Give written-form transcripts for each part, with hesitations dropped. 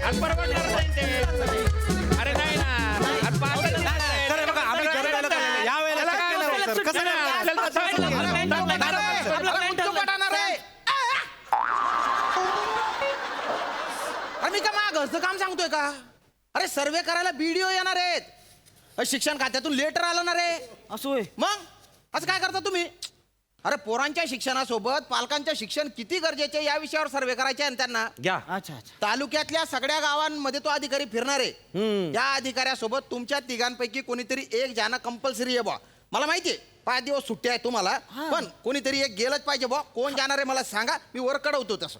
आणि परवडणार नाही ते. अरे नाही ना. आणि पाहता नाही. सर, हे बघा, आम्ही ठरवलेलं काय? या वेळेला त्याला शक्य काय नाही, होतं? सर. कसं नाही, नाही? आपल्याला तसं अरे, मी का माझ्या घरचं काम सांगतोय का? अरे सर्वे करायला बीडीओ येणार आहेत, शिक्षण खात्यातून लेटर आलं ना रे. असं होय. मग असं काय करता तुम्ही? अरे पोरांच्या शिक्षणासोबत पालकांच्या शिक्षण किती गरजेचे या विषयावर सर्वे करायचे आहे त्यांना. घ्या. अच्छा अच्छा. तालुक्यातल्या सगळ्या गावांमध्ये तो अधिकारी फिरणार आहे. या अधिकाऱ्यासोबत तुमच्या तिघांपैकी कोणीतरी एक जाणं कंपल्सरी आहे बा. मला माहितीये 5 दिवस सुट्टी आहे तुम्हाला, पण कोणीतरी एक गेलंच पाहिजे बा. कोण जाणार आहे मला सांगा, मी वर कळवतो तसं.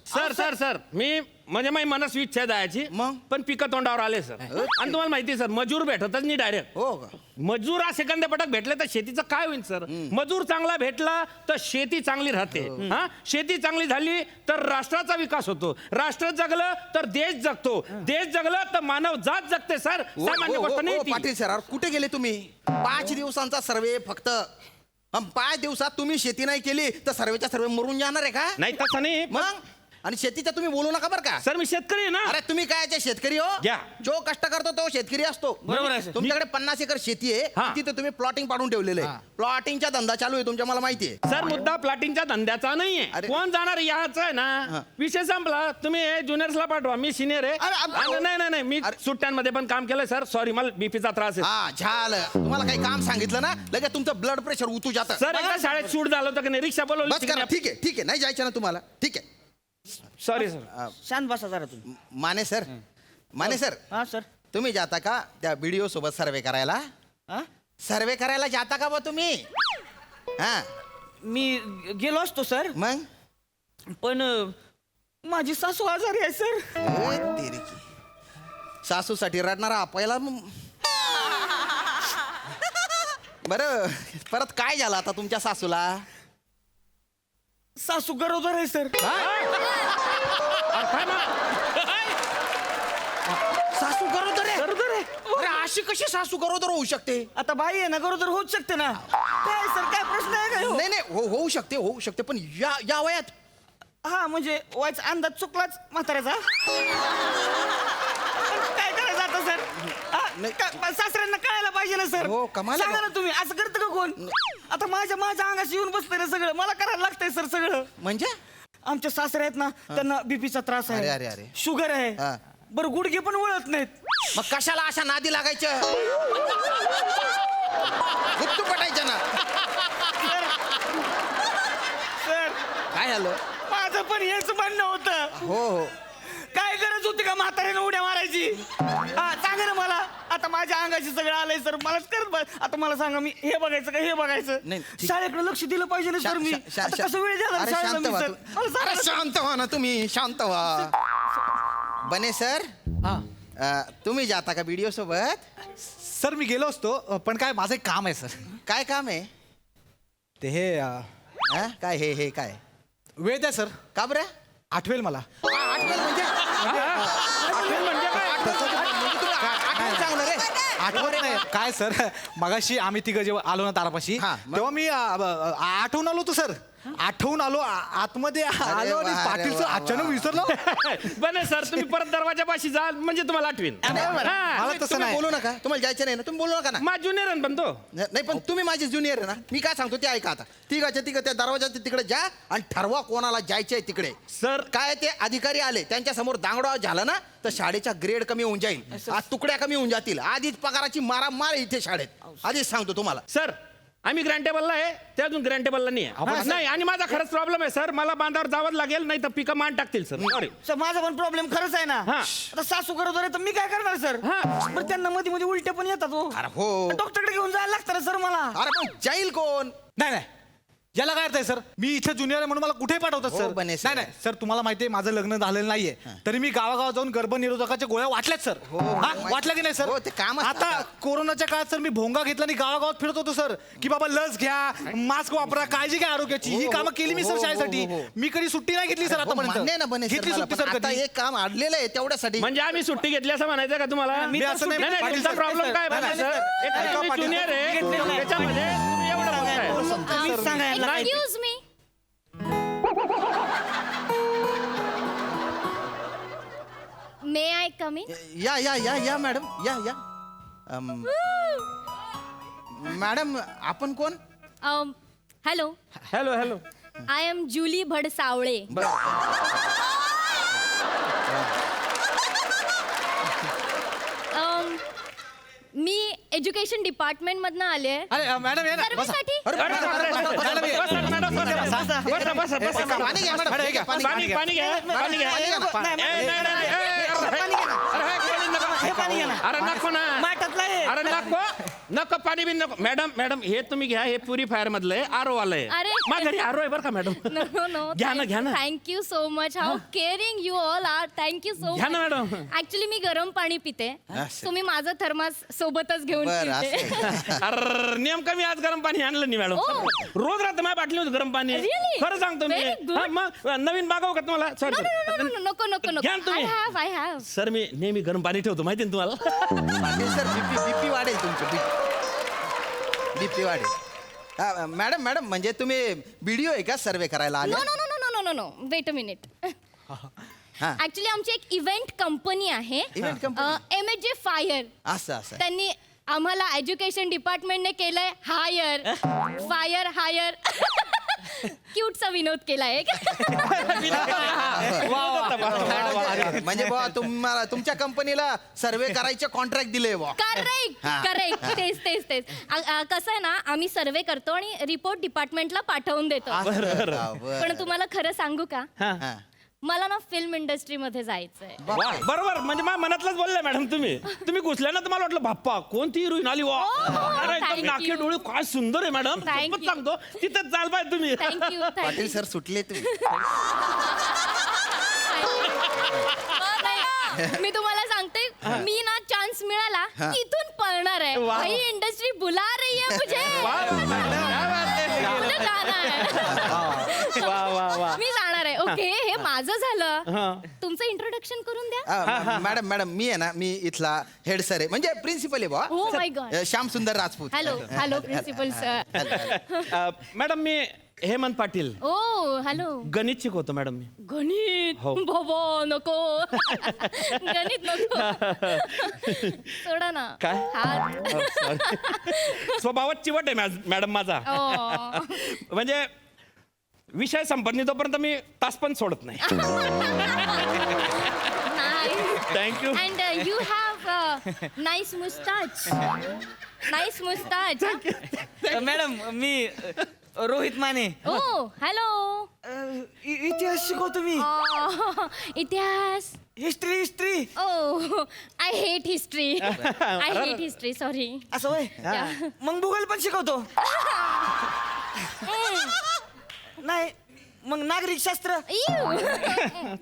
सर मी म्हणजे माझी मनस्वी इच्छा आहे जायची, मग? पण पिकं तोंडावर आले सर. आणि तुम्हाला माहिती आहे सर, मजूर भेटतच नाही डायरेक्ट. हो का? मजूर असे कंदपटक भेटले तर शेतीचं काय होईल सर? मजूर चांगला भेटला तर शेती चांगली राहते. हा, शेती चांगली झाली तर राष्ट्राचा विकास होतो. राष्ट्र जगलं तर देश जगतो. देश जगलं तर मानव जात जगते सर. सामान्य गोष्ट नाही ती. पाटील सर, कुठे गेले तुम्ही? 5 दिवसांचा सर्वे फक्त. 5 दिवसात तुम्ही शेती नाही केली तर सर्वेच्या सर्वे मरून जाणार आहे का? नाही तसं नाही. मग आणि शेतीचं तुम्ही बोलू नका बरं का. सर मी शेतकरी आहे ना. अरे तुम्ही काय याचे शेतकरी हो? घ्या. जो कष्ट करतो तो शेतकरी असतो. बरोबर आहे, सर. तुमच्याकडे 50 एकर शेती हा. आहे, तिथे तुम्ही प्लॉटिंग पाडून ठेवलेलं आहे. प्लॉटिंगचा धंदा चालू आहे तुमच्या, मला माहिती आहे. सर मुद्दा प्लॉटिंगच्या धंद्याचा नाहीये. अरे. कोण जाणार याचा आहे ना. विषय संपला. तुम्ही ज्युनियर्सला पाठवा, मी सिनियर आहे. नाही मी सुट्ट्यांमध्ये पण काम केलंय सर. सॉरी, मला बीपीचा त्रास आहे. हा झालं. तुम्हाला काही काम सांगितलं ना लगेच तुमचं ब्लड प्रेशर उतू जातं. सर एकदा शाळेत शूट झालं होतं की नाही, रिक्षा बस करा. बोलवली. ठीक आहे नाही जायचं ना तुम्हाला. ठीक आहे. Sorry sir. शांत बसा जरा तुम्ही. माने सर हा सर. तुम्ही जाता का त्या बीडीओ सोबत सर्वे करायला? हा, सर्वे करायला जाता का बा तुम्ही? हा मी गेलो असतो सर, मग पण माझी सासू आजारी आहे सर. ओय तेरीची. सासूसाठी रडणारा पहिला बरं. परत काय झालं आता तुमच्या सासूला? सासू गरोदर आहे सर. सासू गरोदर आहे? गरोदर आहे. अरे अशी कशी सासू गरोदर होऊ शकते? आता बाई आहे ना, गरोदर होऊच शकते ना. काय सर, काय प्रश्न आहे काय? नाही होऊ शकते पण या वयात? हा म्हणजे वायचा अंदाज चुकलाच म्हाताऱ्याचा. काय करायचं आता सर? सासऱ्यांना कळायला पाहिजे ना सर. हो, कमाल आहे सांगा ना तुम्ही, असं करतं का कोण? आता माझ्या अंगाशी येऊन बसतंय ना सगळं. मला करायला लागतंय सर सगळं. म्हणजे आमच्या सासरे आहेत ना, त्यांना बीपीचा त्रास आहे. अरे. शुगर आहे. हा. बरं, गुडघे पण वळत नाहीत. मग कशाला अशा नादी लागायचं? गुप्तू पटायचं ना. सर, काय झालं? माझं पण हेच म्हणणं होतं. हो काय गरज होती का म्हाताऱ्यानं उड्या मारायची? हा, सांगा ना मला. आता माझ्या अंगाशी सगळं आलंय सर. मलाच करत आता मला सांगा, मी हे बघायचं का हे बघायचं? नाही, ठीक. शाळेकडे लक्ष दिलं पाहिजे ना सर. मी आता कसं वेळ द्या अरे शांत व्हा तू. अरे शांत व्हा ना तुम्ही. शांत व्हा. बने सर, तुम्ही जाता का बीडीओ सोबत? सर मी गेलो असतो, पण काय माझं एक काम आहे सर. काय काम आहे? ते हे काय हे काय वेळ द्या सर. का बरं? आठवेल मला. आठवेल म्हणजे आठवेल चांगलं रे. आठवत नाही काय सर. मगाशी आम्ही तिघं जेव्हा आलो ना तारापाशी, हा, मग? तेव्हा मी आठवून आलो होतो सर. आठवून आलो, आतमध्ये आलो आणि वा, पाटील सर वा, अचानक वा. विसरलो. बने सर, तुम्ही परत दरवाजापाशी जाल म्हणजे तुम्हाला आठवीन. मला तसं तुम्ही नाही. बोलू नका. तुम्हाला जायचं नाही ना, तुम्ही बोलू नका ना. माझ ज्युनियर पण तो. नाही पण तुम्ही माझे ज्युनियर आहे ना. मी काय सांगतो ते ऐका आता. तिघाच्या तिघ त्या दरवाजाच्या तिकडे जा आणि ठरवा कोणाला जायचंय तिकडे. सर काय ते अधिकारी आले त्यांच्या समोर दांगडा झाला ना तर शाळेचा ग्रेड कमी होऊन जाईल. आज तुकड्या कमी होऊन जातील. आधीच पगाराची मारामार आहे इथे शाळेत. आधीच सांगतो तुम्हाला. सर आम्ही ग्रँटेबलला आहे, ते अजून ग्रँटेबलला नाही आहे. नाही, आणि माझा खरंच प्रॉब्लेम आहे सर. मला बांधावर जावं लागेल, नाही तर पिकं मान टाकतील सर. सॉरी. सर, माझा पण प्रॉब्लेम खरंच आहे ना. हा. आता सासू गरोदर आहे तर मी काय करणार सर? हा. बरं, त्यांना मध्ये मध्ये उलट्या पण येतात हो. अरे हो. डॉक्टरकडे घेऊन जायला लागतं ना सर मला. अरे पण जाईल कोण? नाही याला काय अर्थ आहे सर? मी इथे ज्युनियर आहे म्हणून मला कुठे पाठवतात हो, सर? बने सर. नाही सर, तुम्हाला माहिती आहे माझं लग्न झालेलं नाहीये, तरी मी गावागावात जाऊन गर्भनिरोधकाच्या गोळ्या वाटल्यात सर. वाटल्या की नाही सर? हो, ते कामच आता आता. कोरोनाच्या काळात सर मी भोंगा घेतला आणि गावागावात फिरत होतो सर, की बाबा लस घ्या, मास्क वापरा, काळजी घ्या आरोग्याची. ही कामं केली मी सर शाळेसाठी. मी कधी सुट्टी नाही घेतली सर हो, मान्य आहे ना आतापर्यंत. बने सर घेतली मला, सुट्टी पण सर आता कधी? एक काम अडलेलं आहे तेवढ्यासाठी. म्हणजे आम्ही सुट्टी घेतली असं म्हणायचं का तुम्हाला? मी असं नाही, नाही, पाटील तुमचा सर, प्रॉब्लेम काय नाही, बने नाही, सर? एक ऐका, तुम्ही पाटील ज्युनियर सर, आहे, घेतलेलं नाही. त्याच्यामध्ये तुम्ही एवढं बोलताय. मी सांगायला काय? Excuse me. May I come come in? या या या या मॅडम या या मॅडम आपण कोण hello, hello hello. I am Julie Bhadsavale. मी एज्युकेशन डिपार्टमेंट मधनं आले. अरे मॅडम या ना बसा. सर्वेसाठी. पाणी घ्या मॅडम हे घ्या. पाणी पाणी घ्या पाणी घ्या. अरे नको ना. माठातला आहे. अरे नको नको पाणी बिन नको. मॅडम मॅडम हे तुम्ही घ्या. हे प्युरिफायर मधलं आहे. आरो आलंय. अरे. माझ्या घरी आरो आहे बरं का मॅडम. नो घ्या ना, घ्या ना. Thank you so much. How caring you all are. Thank you so घ्या ना मच. मॅडम. ऍक्च्युली मी गरम पाणी पिते. असं. तुम्ही माझं थर्मास सोबतच घेऊन बरं पिते. असं. अरे नेमकं मी आज गरम पाणी आणलं नाही मॅडम. Oh. रोज राहतं माझ्या बाटली होतं गरम पाणी. Really? खरं सांगतो मी. Very good. हा, मग नवीन मागवू का तुम्हाला? No, no, no, no, no, नको नको घ्या ना नको. तुम्ही. I have. सर मी नेहमी गरम पाणी ठेवतो माहिती ना तुम्हाला. पाटील सर बीपी वाढेल तुमचं बीपी वाढेल. मॅडम मॅडम म्हणजे तुम्ही व्हिडिओ आहे का सर्वे करायला आले? No no no no no no no wait a minute. हा. ऍक्च्युली आमची एक इव्हेंट कंपनी आहे. Event company? MHJ fire. असं असं त्यांनी आम्हाला एज्युकेशन डिपार्टमेंटने केलंय हायर. Fire hire. क्यूटचा विनोद केलाय. म्हणजे बुवा तुम्हाला तुमच्या कंपनीला सर्वे करायचे कॉन्ट्रॅक्ट दिले बुवा. करेक्ट हा. करेक्ट. तेच तेच तेच. कसं आहे ना, आम्ही सर्वे करतो आणि रिपोर्ट डिपार्टमेंटला पाठवून देतो. बरं. पण तुम्हाला खरं सांगू का, हा. मला ना फिल्म इंडस्ट्रीमध्ये जायचंय. वा, बरोबर म्हणजे माझ्या मनातलंच बोलले मॅडम तुम्ही. तुम्ही घुसल्या ना तुम्हाला वाटलं बाप्पा कोणती हिरोईन आली वा. अरे एकदम thank नाके you. डोळे काय सुंदर आहे मॅडम. Thank खूपच you. सांगतो तिथंच चाल पाहिजे तुम्ही. थँक्यू पाटील सर सुटले तुम्ही. मी तुम्हाला सांगते, मी ना चान्स मिळाला इथून पळणार आहे. वा. भाई इंडस्ट्री बुला रही है मुझे. मुझे जाना है. वा वा वा. मी जाणार आहे. ओके, हे माझं झालं. हा. तुमचं इंट्रोडक्शन करून द्या. मॅडम मॅडम मी आहे ना मी इथला हेड सर आहे म्हणजे प्रिन्सिपल आहे Oh my बुवा. God. Shyam Sundar Rajput. Hello hello principal sir. Madam मी हेमंत पाटील ओ हॅलो. गणित शिकवतो मॅडम मी. गणित हो. बाबा नको. गणित नको. सोडा ना. काय? हात. स्वभावात चिवट आहे मॅडम माझा. Oh. म्हणजे विषय संपत नाही तोपर्यंत मी तास पण सोडत नाही. Thank you. And you have a nice mustache. Nice mustache. Madam me Rohit Mane. Oh, hello. इतिहास शिकवतो मी. इतिहास. History. Oh, I hate history. I hate history. Sorry. असं होय. Yeah. मग भूगोल पण शिकवतो. नाही मग नागरिक शास्त्र, Ew.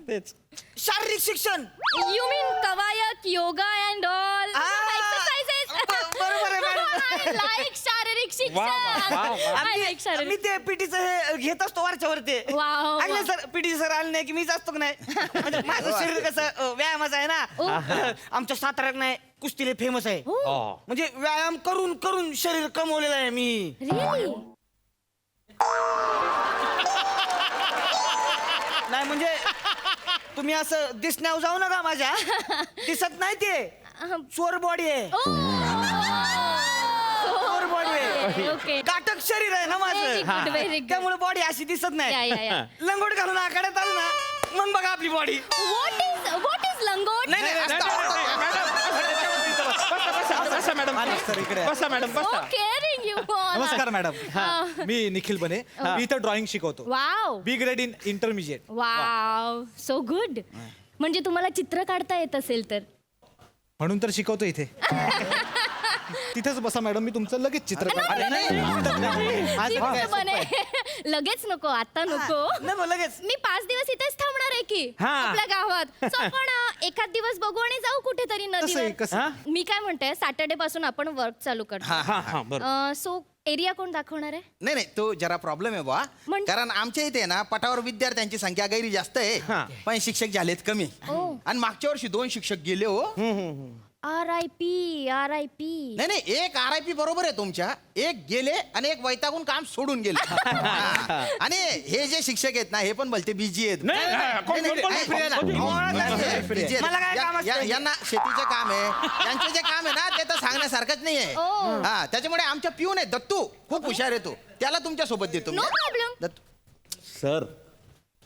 तेच. शारीरिक शिक्षण. You mean कवायत, yoga and all exercises? बरोबर आहे मॅडम. I like शारीरिक शिक्षण. वा, वा. I like मी शारीरिक. ते पीटीचं हे घेत असतो वरच्यावर ते. Wow. आले सर पीटी सर आले नाही की मीच असतो की नाही. म्हणजे माझं शरीर कसं व्यायामाचं आहे ना. आमच्या साताऱ्यात नाही कुस्तीले फेमस आहे. Oh, म्हणजे व्यायाम करून करून शरीर कमवलेलं आहे मी. really? नाही म्हणजे तुम्ही असं दिसण्यावर जाऊ नका माझ्या. दिसत नाही ते चोर बॉडी आहे. Oh. चोर बॉडी आहे. Okay. काटक शरीर आहे ना Very माझं. good, very good. त्यामुळे बॉडी अशी दिसत Yeah, नाही. yeah, yeah. लंगोट घालून आखाड्यात आलं ना मग बघा आपली बॉडी. What is लंगोट? नाही नाही बसा मॅडम. सर इकडे बसा मॅडम So बसा. caring you all. नमस्कार मॅडम. मी निखिल बने. मी इथं ड्रॉइंग शिकवतो. Wow. B grade in intermediate. Wow. So good. म्हणजे तुम्हाला चित्र काढता येत असेल तर. म्हणून तर शिकवतो इथे. तिथेच बसा मॅडम मी तुमचं लगेच चित्र काढतो. आज चित्र बने. लगेच नको, आता नको. नको लगेच. मी 5 दिवस इथेच थांबणार आहे की हा. आपल्या गावात. So आपण एखाद दिवस बघू आणि जाऊ कुठेतरी कसं नदीवर. मी काय म्हणते, सॅटर्डे पासून आपण वर्क चालू करतो. हा हा बरोबर. सो एरिया कोण दाखवणार आहे? नाही तो जरा प्रॉब्लेम आहे बुवा. म्हणजे? कारण आमच्या इथे ना पटावर विद्यार्थ्यांची संख्या गैरी जास्त हा. आहे पण शिक्षक झालेत कमी. ओ. आणि मागच्या वर्षी 2 शिक्षक गेले हो. RIP. नाही नाही एक RIP बरोबर आहे तुमच्या. एक गेले आणि एक वैतागून काम सोडून गेले. हा. आणि हे जे शिक्षक आहेत ना हे पण बोलते बिजी आहेत. नाही, नाही, कोण- कोण- कोण- नाही, कोण- नाही, कोण- नाही, busy आहेत. मला काय काम असतं यांना शेतीचे काम आहे यांचे जे काम आहे ना ते तर सांगण्यासारखंच नाही आहे ओ. हा त्याच्यामुळे आमच्या पिऊन आहे दत्तू खूप हुशार आहे तो त्याला तुमच्या सोबत देतो मी. No problem. दत्तू सर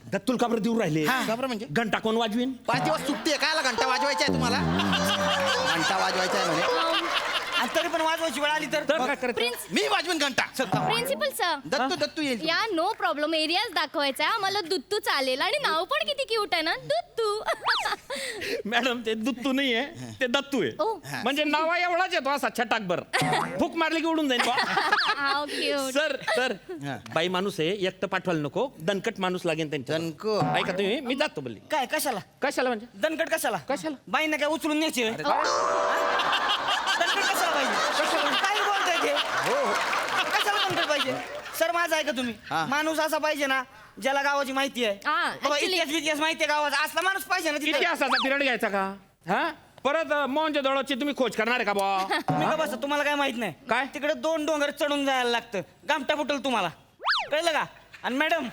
दत्तूल का बरं देऊ राहिले का बरं म्हणजे घंटा कोण वाजवीन 5 दिवस सुट्टी आहे काय घंटा वाजवायचा आहे तुम्हाला घंटा वाजवायचा आहे म्हणे आणि तरी पण वाजवायची वेळ आली तर तर काय करायचं प्रिन्स मी वाजवीन घंटा प्रिन्सिपल सर. दत्तू येईल या नो प्रॉब्लेम एरियाच दाखवायचा आहे. आम्हाला दुत्तू चालेल आणि नाव पण किती क्यूट आहे ना दुत्तू. मॅडम ते दुत्तू नाहीये ते दत्तू ओ. आहे म्हणजे नावा एवढाच येतो असा छटाकभर फुक मारली की उडून जाईल हाऊ क्यूट. सर सर बाई माणूस आहे एकटं पाठवायला नको दणकट माणूस लागेल त्यांच्या दणको. ऐका तुम्ही मी जातो बोलली काय कशाला कशाला म्हणजे दणकट कशाला कशाला? बाईंना काय उचलून न्यायचे दणकट कशाला पाहिजे काय बोलताय ते कशाला दणकट पाहिजे सर माझं ऐका तुम्ही हा. माणूस असा पाहिजे ना ज्याला गावाची माहिती आहे हा, बाबा actually- इतिहास माहिती आहे गावाचा असला माणूस पाहिजे ना तिथे इतिहासाचा पिरियड घ्यायचा का हा परत मोहनच्या दळोची तुम्ही खोज करणार आहे का बा तुम्ही का बसा तुम्हाला काय माहित नाही काय? तिकडे 2 डोंगर चढून जायला लागतं गामटा फुटल तुम्हाला कळलं का आणि मॅडम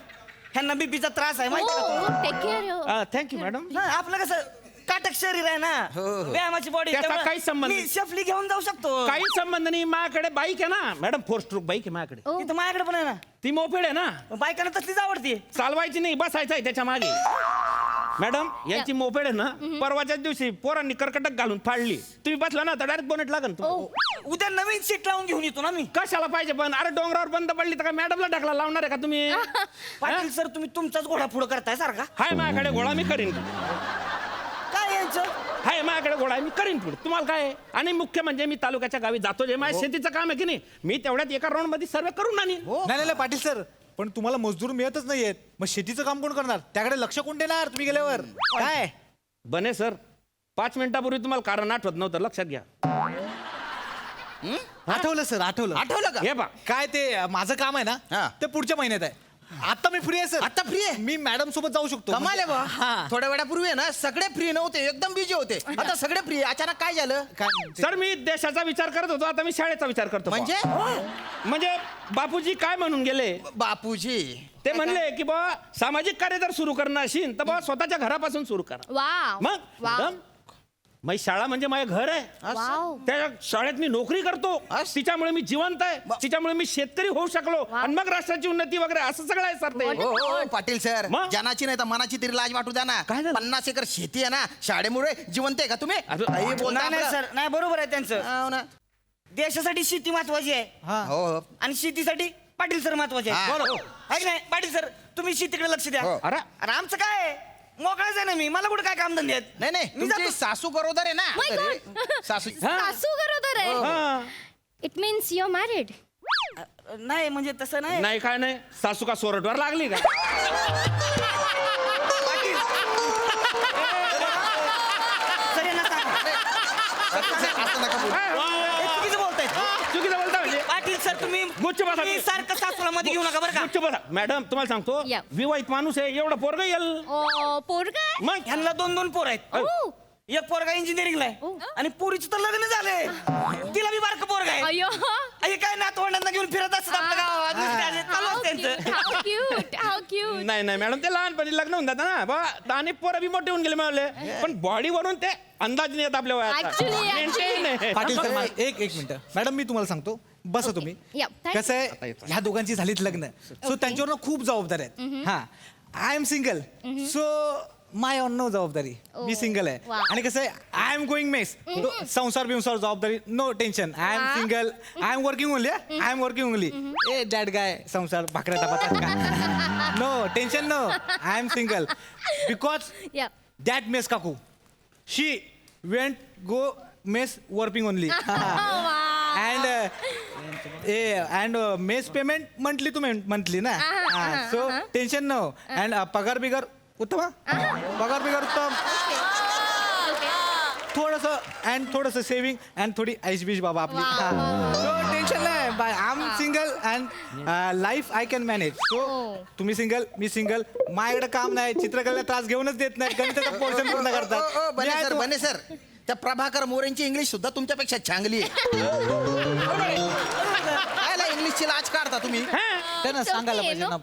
ह्यांना बीपीचा त्रास आहे माहिती आहे का टेक केअर. थँक्यू मॅडम हा, आपलं कसं काटक शरीर आहे ना व्यायामाची बॉडी त्याचा काही संबंध नाही. शेफली घेऊन जाऊ शकतो काही संबंध नाही माझ्याकडे बाईक आहे ना मॅडम 4 स्ट्रोक बाईक आहे माझ्याकडे ओ. इथं माझ्याकडे पण आहे ना ती मोपेड आहे ना बायकांना तसलीच आवडते चालवायची नाही बसायचं आहे त्याच्या मागे मॅडम यांची मोपेड आहे ना परवाच्याच दिवशी पोरांनी कर्कटक घालून फाडली तुम्ही बसला ना तर डायरेक्ट बोनेट लागन उद्या नवीन सीट लावून घेऊन येतो ना मी कशाला पाहिजे पण अरे डोंगरावर बंद पडली तर काय मॅडमला ढकला लावणार आहे का तुम्ही पाटील सर तुम्ही तुमचाच घोडा पुढे करताय सारखा हाय माझ्याकडे घोडा मी करीन काय यांचं हाय माझ्याकडे घोडा आहे, मी करीन पुढे तुम्हाला काय आहे? आणि मुख्य म्हणजे मी तालुक्याच्या गावी जातो जे माझ्या शेतीचं काम आहे की नाही मी तेवढ्यात एका राऊंड मध्ये सर्वे करून आणीन नाही नाही पाटील सर पण तुम्हाला मजदूर मिळतच नाहीयेत मग शेतीचं काम कोण करणार त्याकडे लक्ष कोण देणार तुम्ही गेल्यावर काय बने सर 5 मिनिटापूर्वी तुम्हाला कारण आठवत नव्हतं लक्षात घ्या आठवलं सर आठवलं आठवलं का हे बा काय ते माझं काम आहे हा. ना ते पुढच्या महिन्यात आहे आता मी फ्री आहे सर आता free आहे? मी मॅडम सोबत जाऊ शकतो कमाल आहे बा हा थोड्या वेळापूर्वी आहे ना सगळे फ्री नव्हते एकदम बिझी होते आता सगळे फ्री अचानक काय झालं काय सर मी देशाचा विचार करत होतो आता मी शाळेचा विचार करतो म्हणजे बापूजी काय म्हणून गेले बापूजी ते म्हणले की बा सामाजिक कार्य जर सुरू करणं असेल तर बा स्वतःच्या घरापासून सुरू करा वाव. मग वाव. मॅडम, माझी शाळा म्हणजे माझं घर आहे वाव. त्या शाळेत मी नोकरी करतो असं? तिच्यामुळे मी जिवंत आहे तिच्यामुळे मी शेतकरी होऊ शकलो आणि मग राष्ट्राची उन्नती वगैरे असं सगळं आहे सर ते हो हो पाटील सर मग? जनाची नाही तर मनाची तरी लाज वाटू द्या ना काय झालं? 50 एकर शेती आहे ना शाळेमुळे जिवंत आहे का तुम्ही अरे, काही बोलता नाही नाही आपलं? सर नाही बरोबर आहे त्यांचं हो ना. देशासाठी शेती महत्वाची आहे हा हो हो आणि शेतीसाठी पाटील सर महत्वाचे आहे हा. बरोबर आहे की नाही पाटील सर तुम्ही शेतीकडे लक्ष द्या हो. अरे अरे आमचं काय आहे? मोकळाच आहे ना मी मला कुठे काय काम धंदे आहेत नाही नाही मी तुमची जातो. सासू गरोदर आहे ना My God. अरे, सासू हा. सासू गरोदर आहे. हा. It means you married. नाही म्हणजे तसं नाही नाही काय नाही सासू का सोरटवर लागली का पाटील सर यांना सांगा. असं नका बोलू. हे चुकीचं बोलतायत चुकीचं बोलता म्हणजे पाटील सर तुम्ही गुच्छ बसा. तुम्ही सारखं सासूला मध्ये घेऊ नका बरं का गुच्छ बसा. मॅडम तुम्हाला सांगतो या. विवाहित माणूस आहे एवढं पोरग येईल ओ पोरगा आहे? मग ह्यांना 2 पोर आहेत ओ. एक पोरगा इंजिनिअरिंगला ओ. आहे आणि पोरीचं तर लग्न झालंय तिला बी बारकं पोरगा आहे अय्यो. हे काय नातवंडांना घेऊन फिरत असतात आपल्या गावात नुसते असे चालू How असतं cute, त्यांचं how cute, how cute. नाही नाही मॅडम ते लहानपणी लग्न होऊन जातं ना बा आणि पोरं बी मोठे होऊन गेले मला पण बॉडी वरून ते अंदाज नाही येत आपल्या वयाचा. Actually, Maintain आहे. पाटील सर एक मिनिट मॅडम मी तुम्हाला सांगतो बसा तुम्ही Yeah, thank कसं आहे ह्या दोघांची झालीत लग्न सो त्यांच्यावर खूप जबाबदारी आहेत हा I am single so my own no जबाबदारी मी सिंगल आहे Wow. आणि कसं आहे आय एम गोइंग मेस संसार बिंसार जबाबदारी no tension I am Wow. Single I am working only I am working only a dad guy संसार भाकऱ्या तापातात का no tension no I am single because Yeah. That mess काकू she went go mess working only Wow. and mess payment monthly to monthly ना so tension no and पगार बिगार उत्तम पगार बिगार उत्तम थोडंसं सेविंग अँड थोडी ऐशबिश बाबा आपली सो टेन्शन नाही by I am single and life I can manage so तुम्ही सिंगल मी सिंगल माझ्याकडे काम नाही चित्रकलेला त्रास घेऊनच देत नाही गणिताचा पोर्शन पूर्ण करतात बने सर त्या प्रभाकर मोरेंची इंग्लिश सुद्धा तुमच्यापेक्षा चांगली आहे इंग्लिश पोलीसची लाच काढता तुम्ही त्यांना सांगायला पाहिजे ना.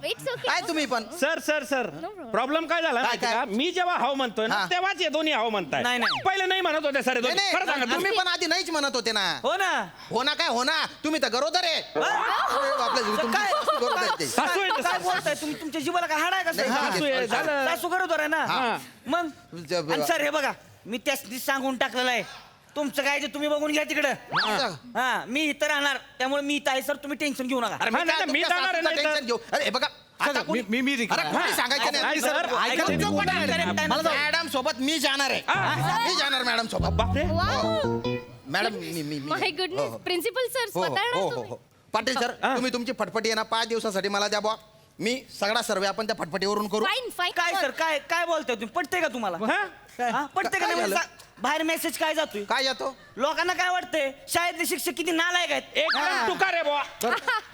काय तुम्ही पण सर सर सर प्रॉब्लेम काय झाला माहिती काय? का मी जेव्हा हाव म्हणतोय ना हा. तेव्हाच हे दोन्ही हाव म्हणताय नाही, नाही. पहिले नाही म्हणत होते सर नाही, नाही, खरं सांगा तुम्ही पण आधी नाहीच म्हणत होते ना हो ना हो ना काय हो ना तुम्ही तर गरोदर आहे आपल्या तुमची काय? सासू गरोदर आहे ते. सासू आहे काय ते. बोलताय तुम्ही? तुमच्या जीवाला काय हाड आहे का नाही, सर? सासू आहे, झालं. सासू गरोदर आहे ना हा. मग जब- आणि सर हे बघा मी त्याच सांगून टाकलेलं आहे तुमचं काय ते तुम्ही बघून घ्या तिकडं हा मी इथं राहणार त्यामुळे मी इथं आहे सर तुम्ही टेन्शन घेऊ नका अरे हा, मी नाही, काय मी तुमच्या जाणार आहे, सासूचं नाही तर- टेन्शन घेऊ अरे हे बघा आता सर, कोणी- मी रिकामा अरे आहे. कोणी सांगायचं नाही, नाही सर, ऐका तुमचं तुम्ही. कोण आहे? मला जाऊ. मॅडम सोबत मी जाणार आहे मी जाणार मॅडम सोबत बापरे मॅडम मी माय हो, गुडनेस हो. प्रिन्सिपल सर हो, स्वतः हो, येणार हो, तुम्ही? हो. पाटील सर तुम्ही तुमची फटफटी आहे ना 5 दिवसासाठी मला द्या बुवा मी सगळा सर्वे आपण त्या फटफटीवरून करू फाईन फाईन काय सर काय काय बोलताय तुम्ही पटते का तुम्हाला हा? हा, पटते का काय नाही झालं? मला बाहेर मेसेज काय जातोय काय येतो लोकांना काय वाटतंय शाळेतले शिक्षक किती नालायक आहेत एक तुकार आहे बुवा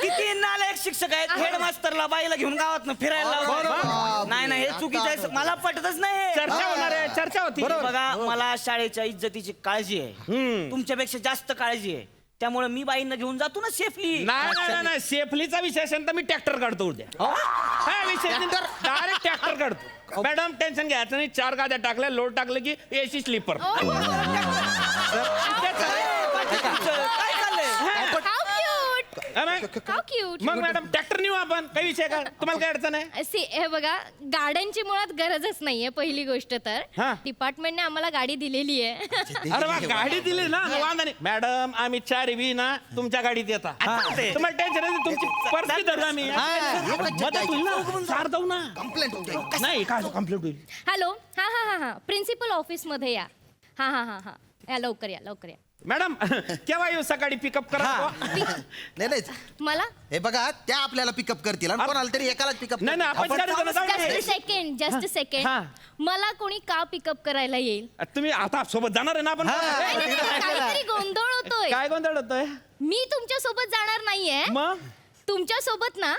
किती नालायक शिक्षक आहेत हेडमास्टरला बाईला घेऊन गावात फिरायला लावतात. नाही नाही हे चुकीचं आहे मला पटतच नाही चर्चा होणार आहे चर्चा होती बघा मला शाळेच्या इज्जतीची काळजी आहे तुमच्यापेक्षा जास्त काळजी आहे त्यामुळे मी बाईंना घेऊन जातो ना सेफली नाही सेफलीचा विषय असेल तर मी ट्रॅक्टर काढतो उद्या हा विषय डायरेक्ट ट्रॅक्टर काढतो मॅडम टेन्शन घ्यायचं नाही 4 गाद्या टाकल्या लोड टाकलं की एसी स्लीपर काय चाललंय हाऊ क्यूट मग मॅडम ट्रॅक्टर नेऊ आपण काही विषय का तुम्हाला काय अडचण आहे हे बघा गाड्यांची मुळात गरजच नाहीये पहिली गोष्ट तर हा. डिपार्टमेंटने आम्हाला गाडी दिलेली आहे अरे वा गाडी दिली ना वांधा नाही मॅडम आम्ही 4 बी ना तुमच्या गाडीत येता तुम्हाला टेन्शन नाही तुमची पर्स धरू आम्ही मदत होईल ना 4 जाऊ ना कंप्लेंट होते नाही काय कंप्लीट होईल हॅलो हा हा हा हा प्रिन्सिपल ऑफिस मध्ये या हा हा हा हा या लवकर या मॅडम केव्हा येऊ सकाळी पिकअप करा नाही नाही मला हे बघा त्या आपल्याला पिकअप करतील आणि कोणाला तरी एकालाच पिकअप नाही आपण गाडी जाऊ ना. जस्ट सेकंड हा. मला कोणी का पिकअप करायला येईल तुम्ही आता सोबत जाणार आहे ना आपण नाही, नाही, नाही, काहीतरी गोंधळ होतोय काय गोंधळ होतोय मी तुमच्या सोबत जाणार नाहीये मग तुमच्या सोबत ना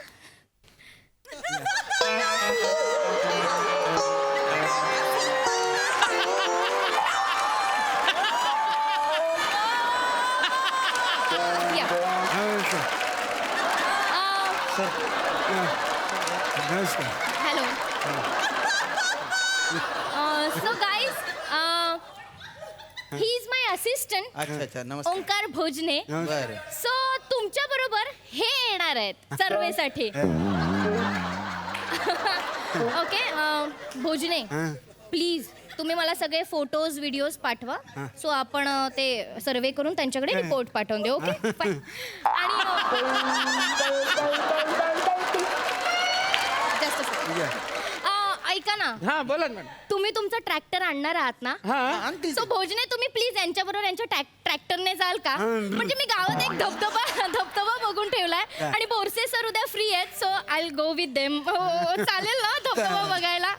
या. Hello so guys he is my assistant अच्छा नमस्कार ओंकार भोजने बरं सो तुमच्या बरोबर हे येणार आहेत सर्वेसाठी ओके भोजने प्लीज तुम्ही मला सगळे फोटोज व्हिडिओज पाठवा सो आपण ते सर्वे करून त्यांच्याकडे रिपोर्ट पाठवून देऊ ओके आणि Just a second. ऐका ना हा बोला ना मॅडम तुम्ही तुमचा ट्रॅक्टर आणणार आहात ना हा आणतील सो भोजने तुम्ही प्लीज यांच्या बरोबर यांच्या ट्रॅक्टरने जाल का म्हणजे मी गावात एक धबधबा बघून ठेवलाय आणि बोरसे सर उद्या फ्री आहेत so I go with them चालेल ना धबधबा बघायला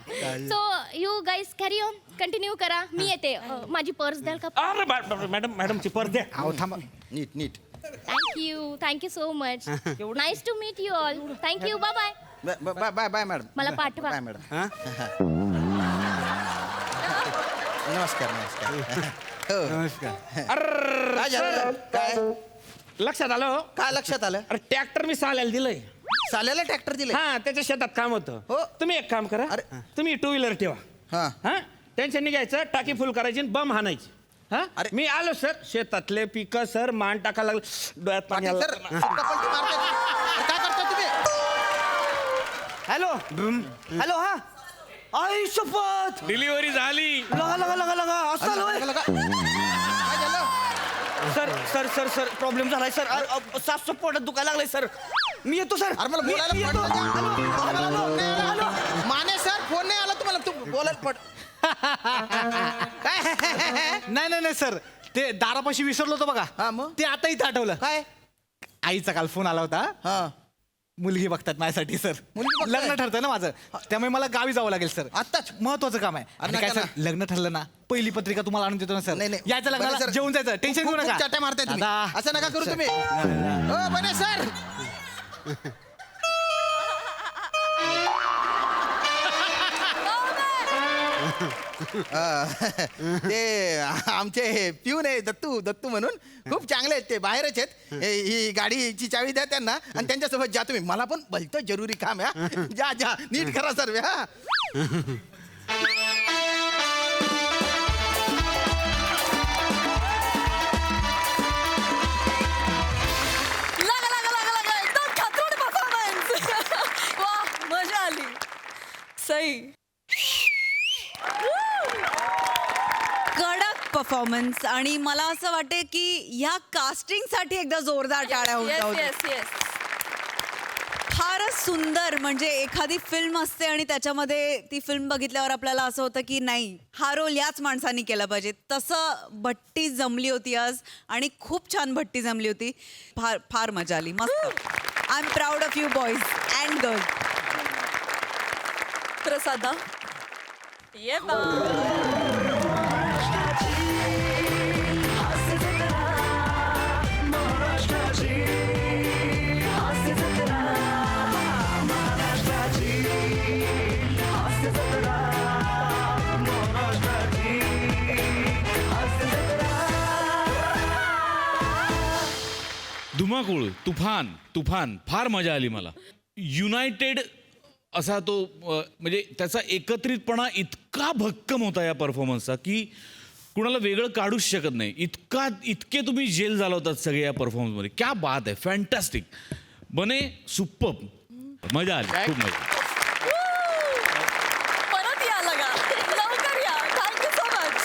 so you guys carry on continue करा मी येते माझी पर्स द्याल का अरे मॅडमची पर्स द्या अहो थांबा नीट thank you so much nice to meet you all thank you bye bye bye bye madam मला पाठवा. बाय मॅडम हा? नमस्कार हो. नमस्कार काय झालं काय लक्षात आलं हो? काय लक्षात आलं अरे ट्रॅक्टर मी साल्याला दिलंय साल्याला ट्रॅक्टर दिले हा त्याच्या शेतात काम होतं हो. तुम्ही एक काम करा अरे. तुम्ही 2 व्हीलर ठेवा हा हा टेन्शन नाही घ्यायचं टाकी फुल करायची आणि बम हाणायची हा अरे. मी आलो सर शेतातले पिक सर मान टाकायला लागलं डोळ्यात पाणी पाटील आलं. सर सुट्टापलटी मारताय. अरे, काय करता तुम्ही हॅलो हॅलो हा आई शपथ डिलिव्हरी झाली लगा असं झालं होय? काय झालं sir sir sir sir problem झालाय सर साफ पोटात दुखायला लागलाय सर मी येतो सर अरे मला मी बोलायला येतो. पड मला फोन नाही आला. माने सर फोन नाही आला तुम्हाला तू बोलायला पड काय नाही सर ते दारापाशी विसरलो होतो हा, बघा मग? ते आता इथं आठवलं काय आईचा काल फोन आला होता हा मुलगी बघतात माझ्यासाठी सर मुलगी बघताय? लग्न ठरतंय ना माझं त्यामुळे मला गावी जावं लागेल सर आत्ताच महत्वाचं काम आहे आणि नका काय सर लग्न ठरलं ना पहिली पत्रिका तुम्हाला आणून देतो ना सर नाही नाही यायचं बने लग्नाला सर. जेवून जायचं टेन्शन घेऊ खूप- खूप नका चाट्या मारताय तुम्ही दादा. असं नका करू तुम्ही हो बने सर ते आमचे पिऊन आहे दत्तू म्हणून खूप चांगले आहेत ते, बाहेरच आहेत. ही गाडीची चावी द्या त्यांना आणि त्यांच्यासोबत जा तुम्ही. मला पण भलतं जरुरी काम आहे. जा नीट करा सर्व. हा एकदम खतरूड परफॉर्मन्स. वा, मजा आली. सही. कडक परफॉर्मन्स. आणि मला असं वाटते की ह्या कास्टिंग साठी एकदा जोरदार टाळ्या होत जाऊ. फारच सुंदर. म्हणजे एखादी फिल्म असते आणि त्याच्यामध्ये ती फिल्म बघितल्यावर आपल्याला असं होतं की नाही, हा रोल याच माणसाने केला पाहिजे. तसं भट्टी जमली होती आज आणि खूप छान भट्टी जमली होती. फार फार मजा आली. मस्त. I am proud of you boys and girls. प्रसादा ये धुमाकूळ, तुफान फार मजा आली मला. युनायटेड असा तो म्हणजे त्याचा एकत्रितपणा इतका भक्कम होता या परफॉर्मन्सचा की कुणाला वेगळं काढूच शकत नाही. इतके तुम्ही जेल झाला होतात सगळे या परफॉर्मन्समध्ये. क्या बात आहे, फॅन्टॅस्टिक. बने सुपर्ब. मजा आली, खूप मजा. परत या लगा, लवकर या. Thank you so much.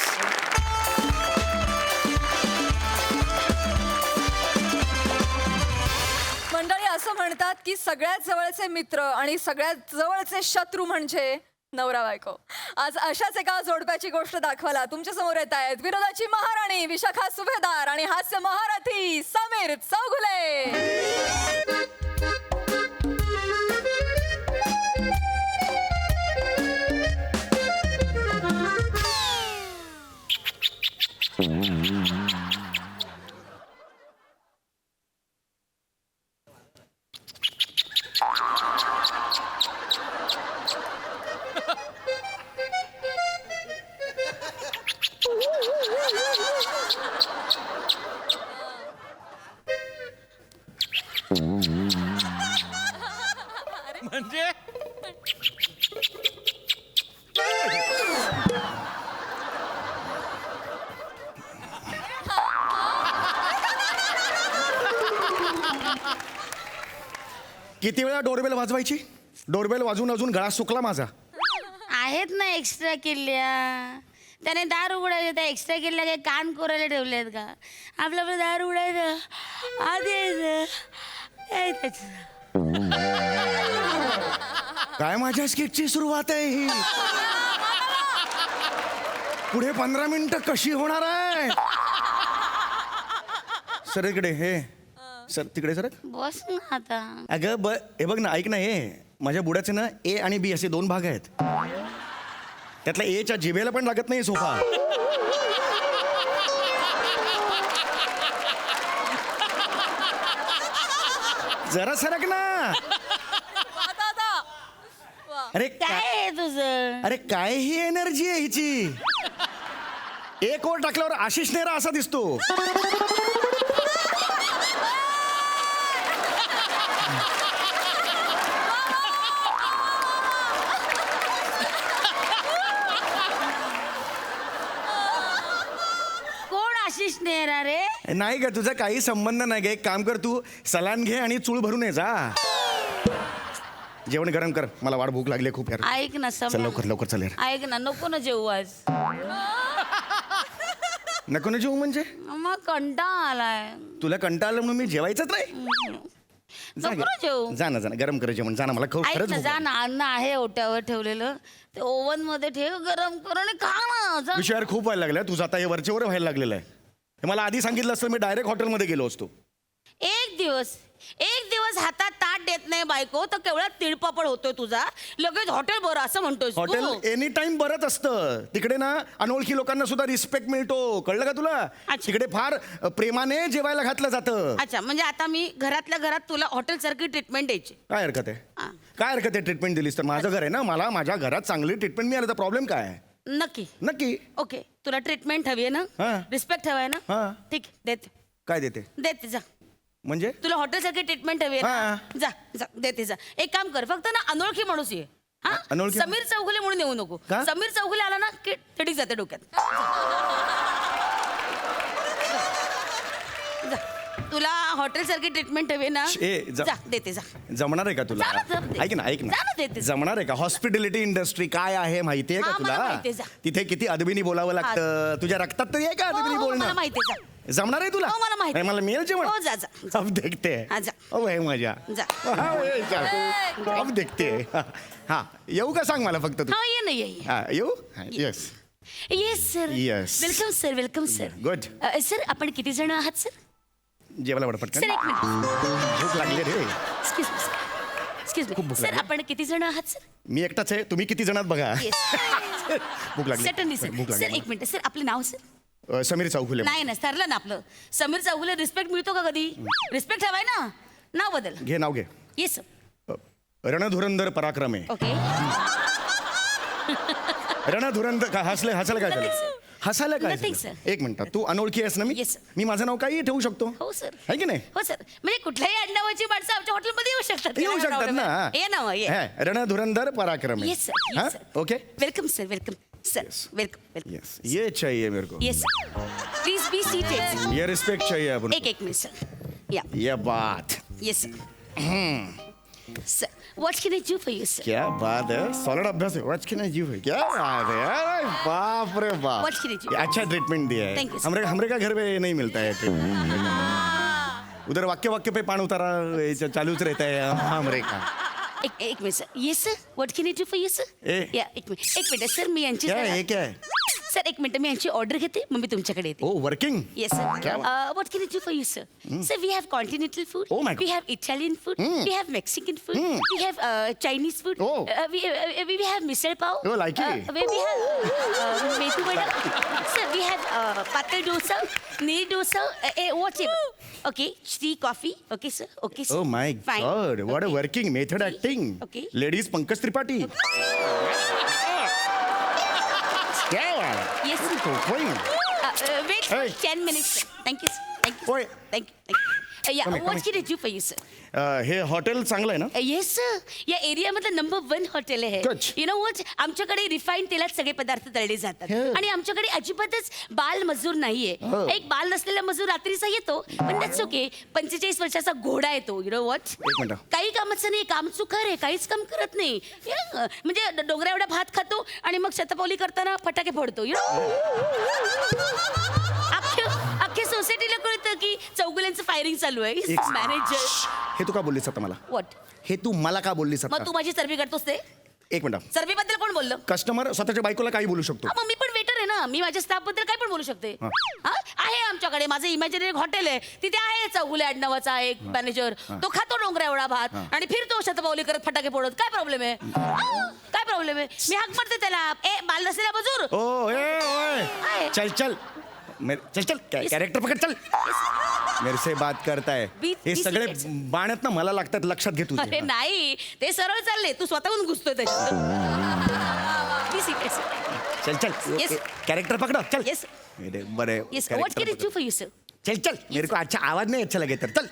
मंडळी, असं म्हणतात की सगळ्यात जवळचे मित्र आणि सगळ्यात जवळचे शत्रू म्हणजे नवरा बायको. आज अशाच एका जोडप्याची गोष्ट दाखवायला तुमच्या समोर येत आहेत विरोधाची महाराणी विशाखा सुभेदार आणि हास्य महारथी समीर चौगुले. म्हणजे किती वेळा डोरबेल वाजवायची? डोरबेल वाजून अजून गळा सुकला माझा. आहेत ना एक्स्ट्रा किल्ल्या. त्याने दार उघडायचे, त्या एक्स्ट्रा किल्ल्या काही कान कोरायला ठेवलेत का? आपलं दार उघडायचं, आधी यायचं. काय माझ्या स्किटची सुरुवात आहे ही? पुढे 15 मिनिटं कशी होणार आहे? सर इकडे, हे सर तिकडे सर. बस ना आता. अगं हे बघ ना, ऐक ना, हे माझ्या बुडाचे ना ए आणि बी असे 2 भाग आहेत. त्यातल्या एच्या जिभेला पण लागत नाही सोफा. जरा सरक ना. अरे काय आहे तुझं? अरे काय ही एनर्जी आहे हिची? एक ओर टाकल्यावर आशिष नेहरा असा दिसतो. कोण आशिष नेहरा रे? नाही का, तुझा काही संबंध नाही गे. एक काम कर, तू सलान घे आणि चूळ भरून ये जा. जेवण गरम कर, मला वाट भूक लागली खूप यार. ऐक ना चल लवकर लवकर चल यार. ऐक ना, नको ना जेवू आज. नको ना जेवू म्हणजे? मग कंटाळा आलाय. तुला कंटाळा आला म्हणून मी जेवायचंच नाही? जा नको ना जेवू. जा ना गरम कर जेवण. जा ना, मला ऐक खरंच ना, भूक जा लागली. ना, अन्न आहे ओट्यावर ठेवलेलं, ते ओव्हन मध्ये ठेव, गरम करून आणि खा ना. जा. विषय यार खूप व्हायला लागला. तुझं आता हे वरचेवर व्हायला लागलेलं आहे. हे मला आधी सांगितलं असतं मी डायरेक्ट हॉटेलमध्ये गेलो असतो. एक दिवस हातात ताट देत नाही बायको तर केवढा तिळपापड होतोय तुझा. लगेच हॉटेल बरं असं म्हणतोय. हॉटेल एनी टाइम बरंच असतं. तिकडे ना अनोळखी लोकांना सुद्धा रिस्पेक्ट मिळतो, कळलं का तुला? अच्छा. तिकडे फार प्रेमाने जेवायला घातलं जातं. अच्छा, म्हणजे आता मी घरातल्या घरात तुला हॉटेल सारखी ट्रीटमेंट द्यायची. काय हरकत आहे? हा. काय हरकत आहे ट्रीटमेंट दिलीस तर? माझं घर आहे ना, मला माझ्या घरात चांगली ट्रीटमेंट मिळाली तर प्रॉब्लेम काय आहे? नक्की नक्की. ओके तुला ट्रीटमेंट हवी आहे हा. ना रिस्पेक्ट हवाय ना हा. ठीक आहे, देते काय देते देते जा म्हणजे तुला हॉटेल सारखी ट्रीटमेंट हवी आहे हा. ना जा जा देते जा एक काम कर फक्त ना अनोळखी माणूस ये हा अनोळखी? समीर चौगुले म्हणून येऊ नको का? समीर चौगुले आला ना की तिडीक जाते डोक्यात जा. तुला हॉटेल सारखी ट्रीटमेंट हवी आहे ना जा देते जा जमणार आहे का तुला जा ना, जा दे. ऐक ना जा ना, देते. जमणार आहे का हॉस्पिटॅलिटी इंडस्ट्री काय आहे माहितीये का हा, मला तुला माहितीये, जा. तिथे किती अदबीनी बोलावं लागतं तुझ्या रक्तात तरी आहे का अदबीनी हो, मला बोलणं माहिती आहे, जा. जमणार आहे तुला हो, मला माहिती. अरे, मला मिळेल जेवण हो, जा, जा. अब देखते हैं. हा, जा. अब है मजा जा. हाँ, ये चल. अब देखते हैं. हा येऊ का सांग मला फक्त तू हा ये ना ये हा येऊ yes yes sir Yes. Welcome sir Good. Sir आपण किती जण आहात सर जेवायला वाट पटकन सर एक मिनिट भूक लागली रे एक्सक्यूज खूप मी भूक सर लागली. आपण किती जण आहात सर मी एकटाच आहे तुम्ही किती जणात बघा भूक लागली सेटनली सर भूक सर लागली एक मिनिट सर आपलं नाव सर मला. समीर चौगुले नाही ना ठरलं ना आपलं समीर चौगुले रिस्पेक्ट मिळतो का कधी रिस्पेक्ट हवाय ना नाव बदल घे नाव घे येस सर रणधुरंधर पराक्रमे ओके रणधुरंधर का हसायला काय Nothing, झालं sir. हसायला काय Nothing, झालं? sir. एक मिनिट तू अनोळखी आहेस ना मी Yes, sir. मी माझं नाव काही ठेवू शकतो हो सर आहे की नाही हो सर म्हणजे कुठल्याही आडनावाची माणसं आमच्या हॉटेलमध्ये येऊ शकतात येऊ शकतात ना ये नाव ये हा, रणधुरंधर पराक्रमे येस सर हा? Yes sir okay welcome sir welcome yes ये चाहिए मेरे को येस प्लीज बी सीटेड ये रिस्पेक्ट चाहिए अपन एक मिनिट सर या ये बात yes sir what can I do for you sir क्या बात है सॉलिड अभ्यास है व्हाट कैन आई डू क्या बात है अरे बाप रे बाप What can I do? ये अच्छा ट्रीटमेंट दिया है Thank you, sir. हमरे का घर में नहीं मिलता है treatment. उधर वाक्य वाक्य पे पान उतारा ये चालूच रहता है हमरे का एक minute sir yes sir what can I do for you sir ए. या एक मिनिट सर मी यांची क्या है ये क्या है सर एक मिनिट मी यांची ऑर्डर घेते मग मी तुमच्याकडे येते ओ वर्किंग Yes, sir. क्या What can I do for you, sir? Sir, we have continental food. Oh, my God. We have Italian food. We have Mexican food. We have Chinese food. Oh. We have misal pav. Oh, like it. We have medu vada. Sir, we have patal dosa, neer dosa, whatever. Okay, tea, coffee. Okay, sir. Okay, sir. Oh my Fine. God, what a Okay. working method acting. Okay. Ladies Pankaj Tripathi. क्या बात Yes, sir. है? कोई Wait for Hey. 10 minutes, sir. Thank you, sir. Thank you. Oi. Sir. Thank you. Yeah, Come here, what come can I do for you, sir? हे hotel चांगलं आहे ना yes sir या एरियामधलं number 1 hotel आहे Good. You know what आमच्याकडे refine तेलात सगळे पदार्थ तळले जातात Yeah. आणि आमच्याकडे अजिबातच बाल मजूर नाहीये Oh. एक बाल नसलेला मजूर रात्रीचा येतो पण दॅट्स ओके 45 वर्षाचा घोडा येतो यु नो वॉट एक मिनिट. काही कामाचं नाही काम चुकार आहे काहीच काम करत नाही Yeah. म्हणजे डोंगरा एवढा भात खातो आणि मग शतपावली करताना फटाके फोडतो यु नो अख्ख्या सोसायटीला कळतं की चौगुल्यांचं फायरिंग चालू आहे एक- मॅनेजर हे तू का बोललीस आता मला वॉट हे तू मला का बोललीस मग आता तू माझी सर्वी करतोस ते एक मिनिट सर्वे बद्दल कोण बोललं कस्टमर स्वतःच्या बायकोला काही बोलू शकतो हा, मग मी पण वेटर आहे ना मी माझ्या स्टाफ बद्दल काय पण बोलू शकते हा. हा? आहे आमच्याकडे माझं इमॅजिनरी हॉटेल आहे तिथे आहे चौगुले आडनावाचा एक मॅनेजर तो खातो डोंगरा एवढा भात आणि फिरतो शतपावली करत फटाके फोडत काय प्रॉब्लेम आहे हा? काय प्रॉब्लेम आहे मी हाक मारते त्याला ए बाल नसलेला मजूर ओ ए ओए आहे. चल चल चल कैरेक्टर पकड़ चल मेरे से बात करता है बी- हे बी- सगळे बी- बाण्यात ना मला लागतात लक्षात घे अरे तुझे नाही ते सरळ चालले तू स्वतःहून घुसतोय त्याच्यात Be seated, sir. चल चल Yes. कैरेक्टर पकड़ो चल Yes. मेरे बड़े Yes, what character can I पकड़ो. do for you, sir? चल चल मेरे को अच्छा आवाज नहीं अच्छा लगे तेरा चल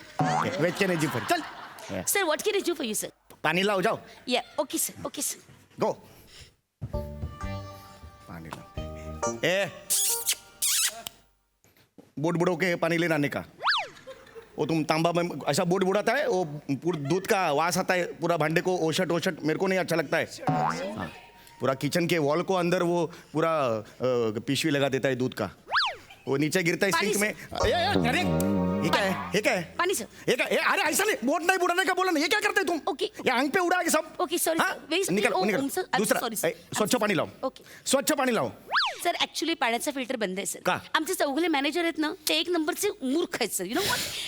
वेट के नहीं जी पर चल Sir, what can I do for you, sir? पानी लाओ जाओ Yeah, okay, sir. Okay, sir. गो पानी लाओ ए बोट बुड़ो के पानी लेने आने का वो तुम तांबा में ऐसा बोट बुड़ाता है वो पूरा दूध का वास आता है पूरा भांडे को ओशट ओशट मेरे को नहीं अच्छा लगता है हाँ पूरा किचन के वॉल को अंदर वो पूरा पिशवी लगा देता है दूध का वो नीचे गिरता है पानी सिंक में अरे ये क्या है ये क्या है पानी, sir. ये क्या अरे ऐसा नहीं बोट नहीं बुड़ाने का बोला ना ये क्या करते तुम Okay. ये आंख पे उड़ा के सब Okay, sorry, हाँ? sir. Very sorry. निकल Oh, निकल sir. I'm दूसरा sorry, sir. ए, स्वच्छ पाणी लाव Okay. स्वच्छ पाणी लाव सर ऍक्च्युली पाण्याचा फिल्टर बंद आहे सर का? आमचे चौगुले मॅनेजर आहेत ना ते एक नंबरचे मूर्ख आहेत सर यु नो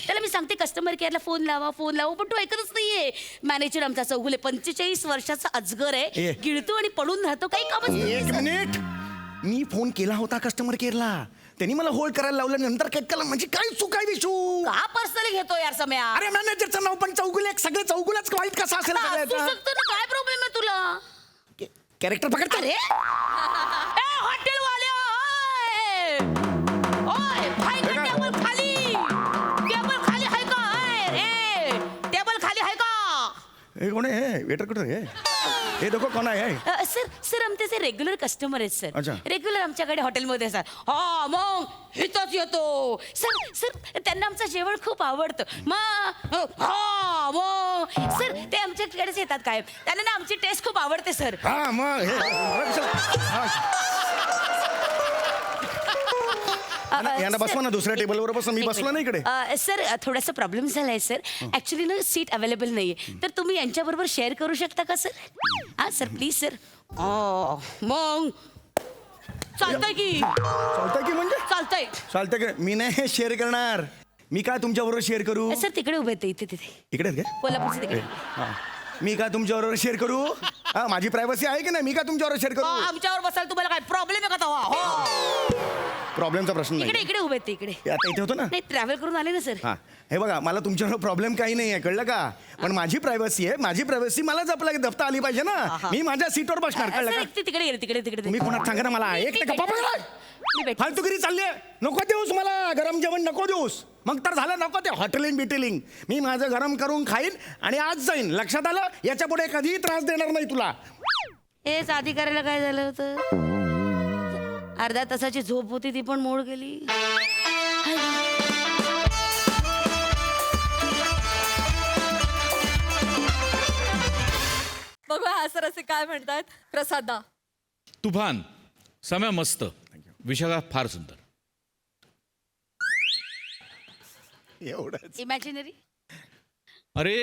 त्याला मी सांगते कस्टमर केअरला फोन लावा पण तो ऐकतच नाहीये मॅनेजर आमचा चौगुले 45 वर्षाचा अजगर आहे ए. गिळतो आणि पडून राहतो काही कामच नाही एक sir. मिनिट मी फोन केला होता कस्टमर केअरला त्यांनी मला होल्ड करायला लावलं नंतर काय केलं म्हणजे काय चूक आहे विशू का पर्सनली घेतो यार सम्या अरे मॅनेजरचं नाव पण चौगुले सगळे चौगुल्याच वाईट कसा असेल आता असू सगळ्याचा? शकतं ना काय प्रॉब्लेम आहे तुला कॅरेक्टर पकडता अरे हॉटेल वाले ओय हाय का टेबल खाली हाय का ए टेबल खाली हाय का हे कोण आहे वेटर कुठे आहे हे देखो कोण आहे सर आमचे जे रेग्युलर कस्टमर आहेत सर अच्छा. रेग्युलर आमच्याकडे हॉटेलमध्ये असतात हा मग हिथंच येतो सर त्यांना आमचं जेवण खूप आवडतं मग हा मग सर ते आमच्याकडेच येतात काय त्यांना ना आमची टेस्ट खूप आवडते सर हा मग यांना बसवा ना दुसऱ्या टेबलवर बसवा मी बसलो ना इकडे सर थोडासा प्रॉब्लेम झालाय सर ऍक्च्युली ना सीट अवेलेबल नाहीये तर तुम्ही यांच्याबरोबर शेअर करू शकता का सर हा सर प्लीज सर मग चालतंय की चालतंय की म्हणजे चालतंय चालतंय की मी नाही शेअर करणार मी काय तुमच्याबरोबर शेअर करू सर तिकडे उभे आहेत इथे तिथे इकडे आहेत का कोल्हापूरचे तिकडे हा. मी काय तुमच्याबरोबर शेअर करू हा माझी प्रायव्हसी आहे की नाही मी काय तुमच्याबरोबर शेअर करू आमच्यावर बसाल तुम्हाला काय प्रॉब्लेम आहे का तेव्हा? हो प्रॉब्लेमचा प्रश्न इकडे नाही इकडे उभे आहेत ते इकडे हे आता इथे होतं ना नाही ट्रॅव्हल करून आले ना सर हा हे बघा मला तुमच्याबरोबर प्रॉब्लेम काही नाही आहे कळलं का पण माझी प्रायव्हसी आहे माझी प्रायव्हसी मला जपला जपता आली पाहिजे ना मी माझ्या सीटवर बसणार कळलं का ते तिकडे गेले तिकडे तिकडे तुम्ही कोणाला सांगा ना मला एक ते गप्पा बघा. मी भेटते. फालतुगिरी चालली आहे नको देऊस मला गरम जेवण नको देऊस मग तर झालं नको ते हॉटेलिंग बिटेलिंग मी माझं गरम करून खाईन आणि आज जाईन लक्षात आलं याच्या पुढे कधीही त्रास देणार नाही तुला हेच अधिकाऱ्याला काय झालं होतं अर्ध्या तासाची झोप होती ती पण मोड गेली बघूया हा सर असे काय म्हणतात प्रसादा तुफान सम्या मस्त विशाखा फार सुंदर एवढंच इमॅजिनरी अरे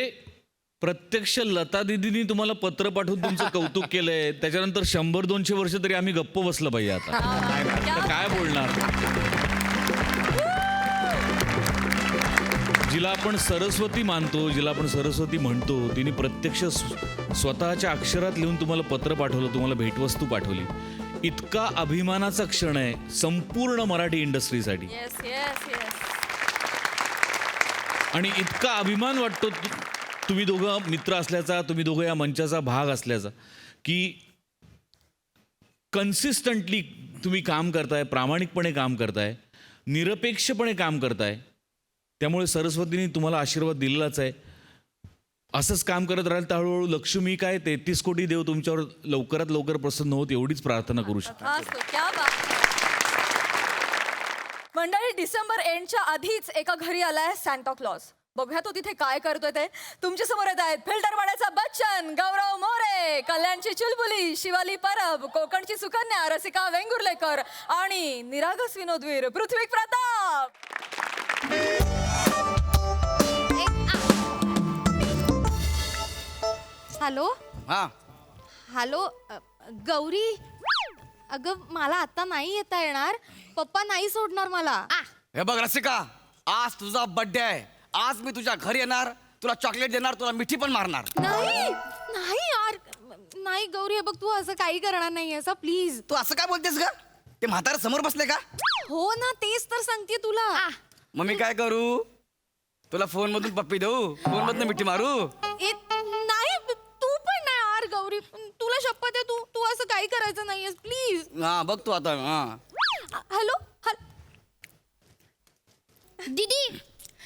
प्रत्यक्ष लता दिदीनी तुम्हाला पत्र पाठवून तुमचं कौतुक केलंय त्याच्यानंतर 100-200 वर्ष तरी आम्ही गप्प बसलं पाहिजे आता आता काय बोलणार जिला आपण सरस्वती मानतो जिला आपण सरस्वती म्हणतो तिने प्रत्यक्ष स्वतःच्या अक्षरात लिहून तुम्हाला पत्र पाठवलं तुम्हाला भेटवस्तू पाठवली इतका अभिमानाचा क्षण आहे संपूर्ण मराठी इंडस्ट्रीसाठी येस येस येस आणि इतका अभिमान वाटतो तुम्ही दोघं मित्र असल्याचा तुम्ही दोघं या मंचाचा भाग असल्याचा की कन्सिस्टंटली तुम्ही काम करताय प्रामाणिकपणे काम करताय निरपेक्षपणे काम करताय त्यामुळे सरस्वतीने तुम्हाला आशीर्वाद दिलेलाच आहे असंच काम करत राहिलं तर हळूहळू लक्ष्मी काय 33 कोटी देव तुमच्यावर लवकरात लवकर प्रसन्न होत एवढीच प्रार्थना करू शकतो असतो क्या बात मंडळी डिसेंबर एंडच्या आधीच एका घरी आलाय सॅन्टा क्लॉज बघूया तो तिथे काय करतोय ते तुमच्या समोर येत आहेत फिल्टरवाड्याचा बच्चन गौरव मोरे कल्याणची चुलबुली शिवाली परब कोकणची सुकन्या रसिका वेंगुर्लेकर आणि निरागस विनोदवीर पृथ्वी प्रताप हॅलो हा हॅलो गौरी अगं मला आता नाही येता येणार पप्पा नाही सोडणार मला हे बघ रसिका आज तुझा बर्थडे आहे आज मी तुझ्या घरी येणार तुला चॉकलेट देणार तुला मिठी पण मारणार नाही नाही यार नाही गौरी हे बघ तू असं काही करणार नाही असं प्लीज तू असं काय बोलतेस का ते म्हातारा समोर बसले का हो ना तेच तर सांगते तुला मग मी काय करू तुला फोन मधून पप्पी देऊ फोन मधून मिठी मारू नाही तू पण नाही यार गौरी तुला शपथ आहे तू तू असं काही करायचं नाहीये प्लीज हा बघ तू आता हा हॅलो दीदी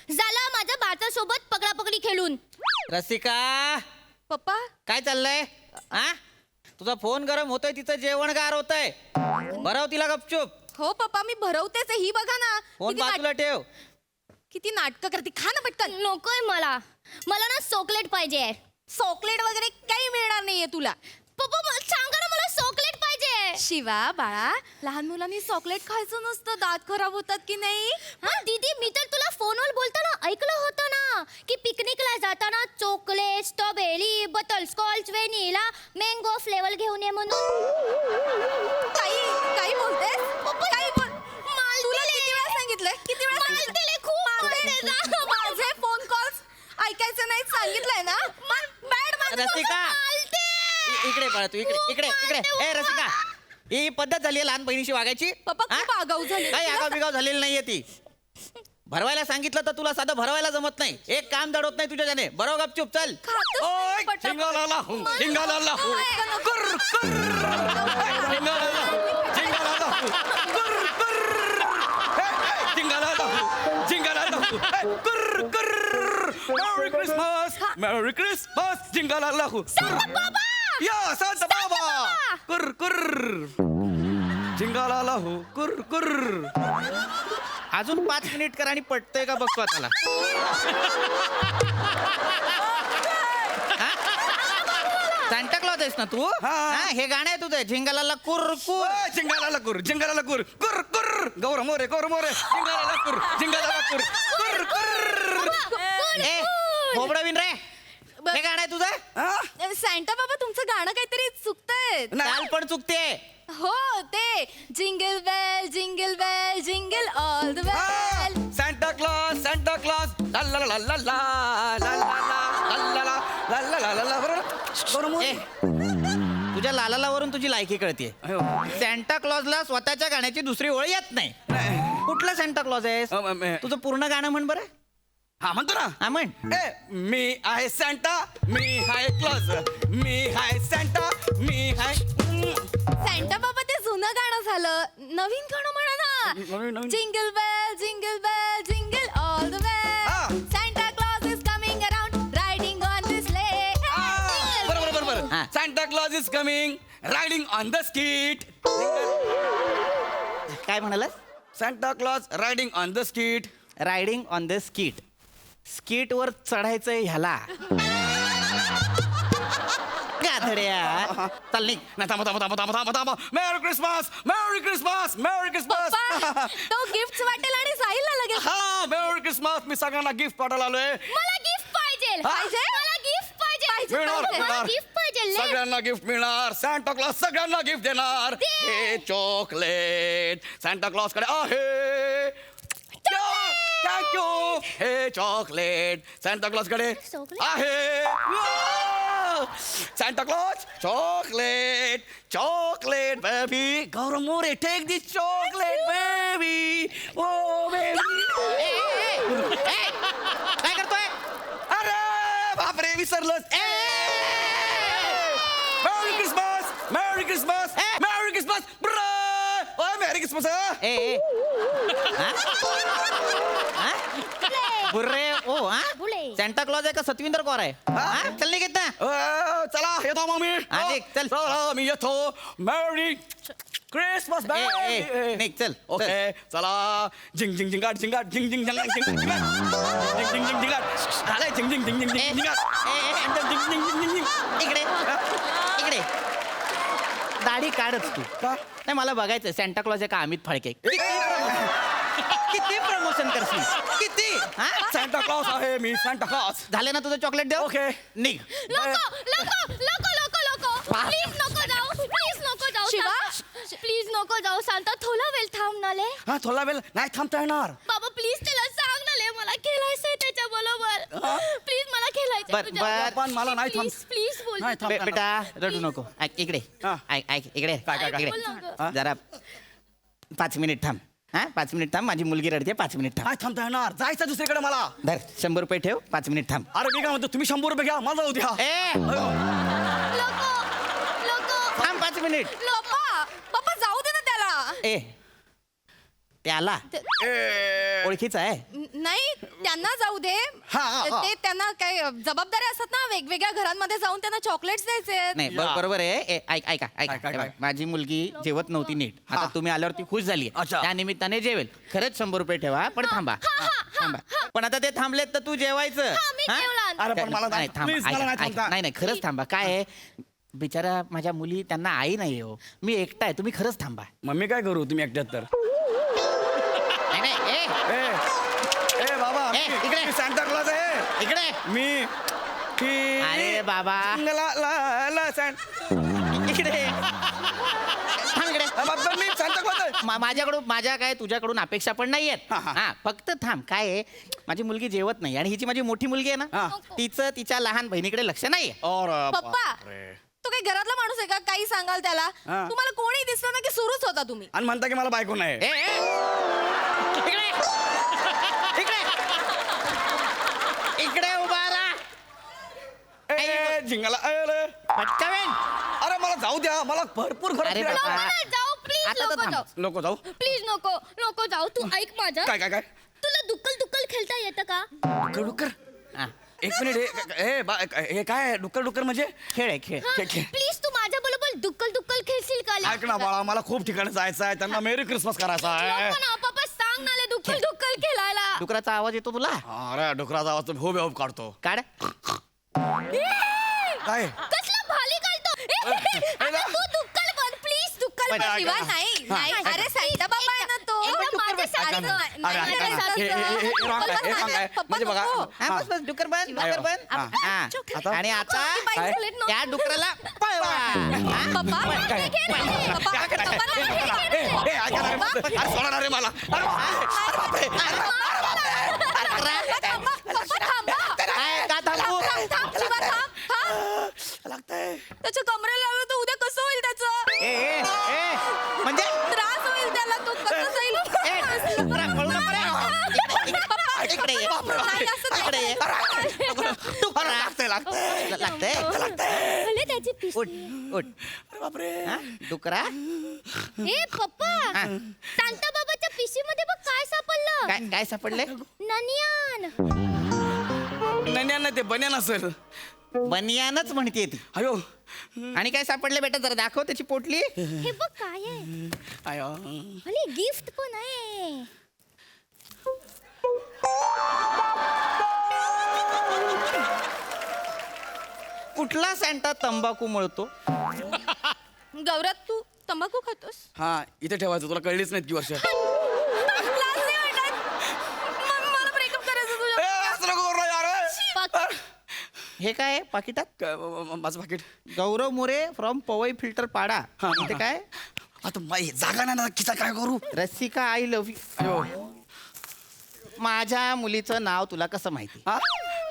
झाला माझ्या बाचासोबत पकडापकडी खेळून रसिका पप्पा काय चाललंय हा तुझा फोन गरम होतोय तिचं जेवण गार होतंय भरव तिला गपचूप हो पप्पा मी भरवतेच आहे. ही बघा ना फोन किती बाजूला ठेव किती नाटकं करते खा ना पटकन नकोय मला मला ना चॉकलेट पाहिजे चॉकलेट वगैरे काही मिळणार नाहीये तुला पप्पा सांगा ना मला चॉकलेट पाहिजे शिवा बाळा लहान मुलांनी चॉकलेट खायचं नसतं दात खराब होतात की नाही पण दीदी मी तर तुला फोनवर बोलताना ऐकलं होतं ना की पिकनिकला जाताना chocolate strawberry butterscotch vanilla mango flavour घेऊन ये म्हणून काही बोलतेस काही बोल माल तुला दिले. किती वेळा सांगितलंय किती वेळा माल सांगितलंय? दिले, खूप माल दिले. माझे फोन कॉल्स ऐकायचे नाहीत सांगितलंय ना बॅड रसिका इकडे पळा तू इकडे इकडे इकडे ए रसिका ही पद्धत झाली आहे लहान बहिणीशी वागायची पप्पा खूप हा? आगाऊ झाले काही आगाव बिगाव झालेली नाहीये ती भरवायला सांगितलं तर तुला साधं भरवायला जमत नाही. एक काम दडवत नाही तुझ्याने. बरोबर गपचूप चल. ओय, झिंगालाला हू, झिंगालाला हू. कुर्र, कुर्र. झिंगालाला हू, झिंगालाला हू. कुर्र, कुर्र. हे, हे, झिंगालाला हू, झिंगालाला हू. हे, कुर्र, कुर्र. मेरी क्रिसमस, मेरी क्रिसमस, झिंगालाला हू. या सांता बाबा. कुर्र, कुर्र. झिंगालाला हू, कुर्र, कुर्र. अजून 5 मिनिट कर आणि पटतंय का बघ स्वतःला. सांता क्लॉज आहेस ना तू? हा, हे गाणं आहे तुझं. झिंगालाला कुर कुर. ओय, झिंगालाला कुर, झिंगालाला कुर. कुर्र, कुर्र. गौरव मोरे, गौरव मोरे. झिंगालाला कुर, झिंगालाला कुर. कुर्र, कुर्र. ए मोबडं विन रे. हे गाणं आहे तुझं? सॅन्टा बाबा तुमचं गाणं काहीतरी चुकतंय. ताल पण चुकते. हो ते jingle bell jingle all the bell. Santa Claus, Santa Claus. ला ला ला ला ला ला ला ला ला ला ला ला ला ला. बरोबर. ए, तुझ्या लालालावरून तुझी लायकी कळतीये. सॅन्टा क्लॉजला स्वतःच्या गाण्याची दुसरी ओळ येत नाही. कुठला सॅन्टा क्लॉज आहेस? तुझं पूर्ण गाणं म्हण बरं. हा म्हणतो ना. हा म्हण. ए मी आहे सांता, मी आहे क्लॉज. मी आहे सांता, मी आहे. सॅन्टा बाबा ते जुनं गाणं झालं. नवीन गाणं म्हणा नवीन, ना. नवीन. Jingle bell jingle all the हा. Bell. Santa Claus is coming around riding on this sleigh. बरोबर बरोबर. हा. Santa Claus is coming riding on the skeet. काय म्हणालास? Santa Claus riding on the skeet. Riding on the skeet. Skeet वर चढायचंय ह्याला. गाधड्या. चल निघ. नाही थांबा थांबा थांबा थांबा थांबा थांबा. मेरी Christmas, merry Christmas, merry Christmas. पप्पा तो गिफ्ट वाटेल आणि जाईल ना लगेच. हा मेरी क्रिसमस. मी सगळ्यांना गिफ्ट पाठवायला आलोय. मला गिफ्ट पाहिजे. हा? मला गिफ्ट पाहिजे. मिळणार, मला मिळणार. गिफ्ट पाहिजे. ले. सगळ्यांना गिफ्ट मिळणार. सांता क्लॉज सगळ्यांना गिफ्ट देणार. दे. हे चॉकलेट सांता क्लॉज कडे आहे. थँक्यू. हे चॉकलेट सांता क्लॉज कडे चॉकलेट? आहे. Santa Claus chocolate, chocolate baby. Gaurav More take this chocolate baby. Oh baby. काय करतोय? अरे बापरे विसरलंच. Merry Christmas, merry Christmas, merry Christmas. ओय मेरी क्रिसमस. ए ए. हा? हा? बुर्रे ओ हा? बुले. सॅन्टा क्लॉज आहे का सतविंदर कौर आहे? हा? चल निघ इथनं. चला येतो मग मी. हा, निघ, चल. चला मी येतो. मेरी क्रिसमस ए, ए, बेबी. निघ, चल, ओके चला. झिंग झिंग झिंगाट झिंगाट झिंग झिंग झिंगाट झिंग झिंगाट झिंग झिंग झिंग झिंगाट. आलाय झिंग झिंग झिंग झिंग झिंग झिंगाट. झिंग झिंग झिंग झिंग झिंग. इकडे इकडे. दाढी काढच तू. का? नाही मला बघायचं सॅन्टा क्लॉज आहे का अमित फाळके. किती प्रमोशन करशील? किती? हा? सांता क्लॉज आहे मी. Santa Claus. झाले ना तुझं चॉकलेट देऊ? ओके. निघ. नको प्लीज नको जाऊ. प्लीज नको जाऊ. शिवा? प्लीज नको जाऊ. सांता थोडा वेळ थांब ना ले. हा थोडा वेळ नाही थांबता येणार. बाबा प्लीज त्याला सांग ना ले. मला खेळायचंय त्याच्या बरोबर. प्लीज मला खेळायचंय बर. पण मला नाही थांब. प्लीज प्लीज बोल. नाही थांब. बेटा रडू नको. ऐक इकडे. हा. ऐक इकडे. काय? इकडे. बोल ना गं. जरा 5 मिनिट थांब. हा 5 मिनिट थांब. माझी मुलगी रडते. 5 मिनिट थांब. नाही थांबता येणार. जायचं दुसरीकडे मला. धर 100 रुपये ठेव. 5 मिनिट थांब. अरे मी काय म्हणतो तुम्ही 100 रुपये घ्या मला जाऊ द्या. ए लोक थांब 5 मिनिट. पप्पा जाऊ दे ना त्याला. ए त्याला ओळखीचा आहे. नाही त्यांना जाऊ दे. हा. ते त्यांना काय जबाबदारी असतात ना वेगवेगळ्या घरांमध्ये जाऊन त्यांना चॉकलेट्स द्यायचे. नाही बरोबर आहे. ऐका काय? माझी मुलगी जेवत नव्हती नीट. आता तुम्ही आल्यावर ती खुश झाली. अच्छा. त्या निमित्ताने जेवेल. खरंच 100 रुपये ठेवा. पण थांबा. थांबा. पण आता ते थांबलेत तर तू जेवायचं. मी हा? जेवणार. अरे पण मला नाही थांबा. प्लीज मला नाही ऐका. थांबता. नाही खरंच थांबा. काय आहे बिचारा माझ्या मुली त्यांना आई नाही हो. मी एकटा आहे. तुम्ही खरंच थांबा. मम्मी काय करू तुम्ही एकट्यात तर. नाही ए ए बाबा ए, इकडे. मी सांता क्लॉज आहे. इकडे. मी अरे बाबा इकडे थांब इकडे. मी सांता क्लॉज आहे. माझ्याकडून माझ्या काय तुझ्याकडून अपेक्षा पण नाहीयेत. हा फक्त थांब. काय आहे माझी मुलगी जेवत नाही आणि हिची माझी मोठी मुलगी आहे ना तिचं तिच्या लहान बहिणीकडे लक्ष नाहीये. पप्पा तो काही घरातला माणूस आहे का? काही सांगाल त्याला. तुम्हाला कोणी दिसलं ना की सुरूच होता तुम्ही. आणि म्हणता की मला बायको नाही. इकडे झिंगाला अरे पटकावेन. अरे मला जाऊ द्या, मला भरपूर घरात अरे फिरायचं बाबा. आहे. जाऊ प्लीज आता तर नको थांब. जाऊ नको जाऊ. प्लीज नको नको जाऊ तू ऐक माझं काय काय काय तुला दुक्कल दुक्कल खेळता येतं का डुक्कर हा. एक मिनिट हे काय डुक्कर डुक्कर म्हणजे खेळ आहे खेळ. प्लीज तू माझ्या बरोबर दुक्कल दुक्कल खेळशील का ऐक ना बाळा, मला खूप ठिकाणी जायचं आहे, त्यांना मेरी क्रिसमस करायचा आहे. नको ना पप्पा सांग ना दुक्कल दुक्कल खेळायला डुकराचा आवाज येतो तुला? अरे डुकराचा आवाज हो बेहोब काढतो. काढ. काय कसला भाली काढतो आता तू दुक्कल बन प्लीज दुक्कल पण बन शिवा नाही नाही अरे सांता बाबा आहे ना तो एकदम माझ्या ऐका सारखं. ना. अरे ऐका ना. हे wrong आहे, हे wrong आहे. म्हणजे बघा हा, बस बस डुकर बन डुकर बन. हा. हा. आता? आणि आता काय? त्या डुकराला पळवा. हा? पप्पा काय? पप्पा काय करताय? ए, ऐका ना रे. अरे सोडा ना रे मला. अरे बापरे. अरे काय, का थांबू? लागतंय. त्याच्या कमरेला लावलं तर उद्या कसं होईल त्याचं ए, ए, ए, म्हणजे त्रास होईल त्याला तो कसं जाईल ए, डुकरा, पळू नको रे. इकडे ये. नाही, असं नाही. इकडे ये. डुकरा. लागतंय. लागतंय. भले त्याची पिशवी. उठ उठ. अरे बापरे. हा? डुकरा हे पप्पा हा. सांता बाबाच्या पिशवीमध्ये बघ काय सापडलं काय काय सापडले? ननियान नाही नाही ते बन्यान असेल. बनियानच म्हणते ती. अयो आणि काय सापडले बेटा, जरा दाखव त्याची पोटली. हे बघ काय आहे अयो आणि गिफ्ट पण आहे कुठला सॅन्टा तंबाखू मळतो? गौरव तू तंबाखू खातोस हा इथे ठेवायचं, तुला कळलीच नाही की वर्ष. मला ब्रेकअप करायचं तुझ्या असं नको करू ना यार. हे काय आहे पाकिटात? माझं पाकिट. गौरव मोरे फ्रॉम पवई फिल्टर पाडा. हा. इथे काय? आता जागा नाही ना, किचा काय करू. Rasika I love you. अयो माझ्या मुलीचं नाव तुला कसं माहिती? हा?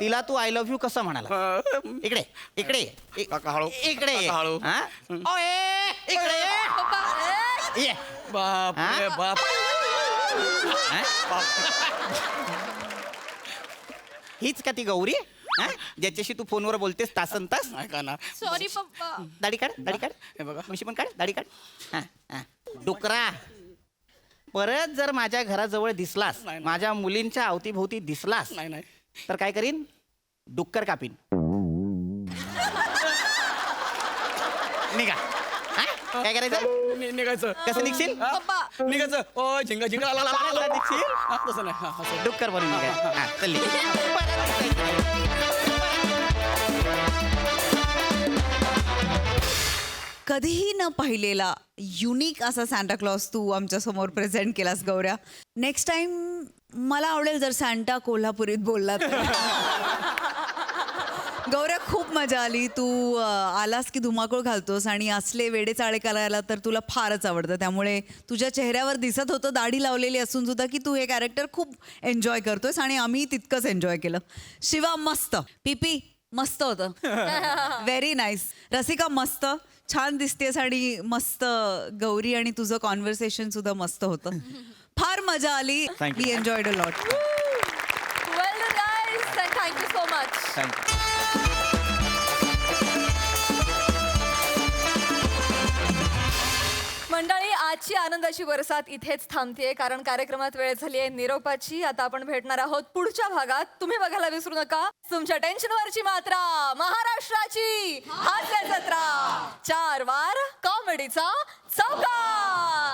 तिला तू आय लव्ह यू कसं म्हणाला? इकडे इकडे ये. काका हळू. इकडे ये. काका हळू. हा? ओए, इकडे ये. ये. बाप रे हा? बाप. हा? हीच का ती गौरी? हा? ज्याच्याशी तू फोनवर बोलतेस तासन तास? ऐका ना. सॉरी पप्पा दाढी काढ, दाढी काढ. हे बघा. मुशी पण काढ, दाढी काढ. हा, हा. डुकरा, परत जर माझ्या घराजवळ दिसलास, नाही, नाही. माझ्या मुलींच्या अवतीभोवती दिसलास, नाही नाही. तर काय करीन? डुक्कर कापीन. निघा. हा? काय करायचं? निघायचं. कसं निघशील? हा? निघायचं. ओ झिंगा झिंगा ला ला ला ला. निघशील? हा, तसं नाही. हा, असं. डुक्कर बनून निघाय. हा, चल निघ. कधीही न पाहिलेला युनिक असा सांता क्लॉज तू आमच्या समोर प्रेझेंट केलास गौऱ्या. नेक्स्ट टाइम मला आवडेल जर सांता कोल्हापुरीत बोलला तर. गौऱ्या खूप मजा आली. तू आलास की धुमाकूळ घालतोस आणि असले वेडे चाळे करायला तर तुला फारच आवडतं. त्यामुळे तुझ्या चेहऱ्यावर दिसत होतं दाढी लावलेली असून सुद्धा की तू हे कॅरेक्टर खूप एन्जॉय करतोस आणि आम्ही तितकंच एन्जॉय केलं. शिवा मस्त. पीपी मस्त होतं. Very nice. रसिका मस्त, छान दिसतेस आणि मस्त. गौरी आणि तुझं कॉन्व्हर्सेशन सुद्धा मस्त होतं. फार मजा आली. We enjoyed a lot. Well done guys and thank you so much. मंडळी आजची आनंदाची बरसात इथेच थांबतेय कारण कार्यक्रमात वेळ झाली आहे निरोपाची. आता आपण भेटणार आहोत पुढच्या भागात. तुम्ही बघायला विसरू नका तुमच्या टेन्शनवरची मात्रा महाराष्ट्राची हास्य जत्रा 4 वार कॉमेडीचा चौकार.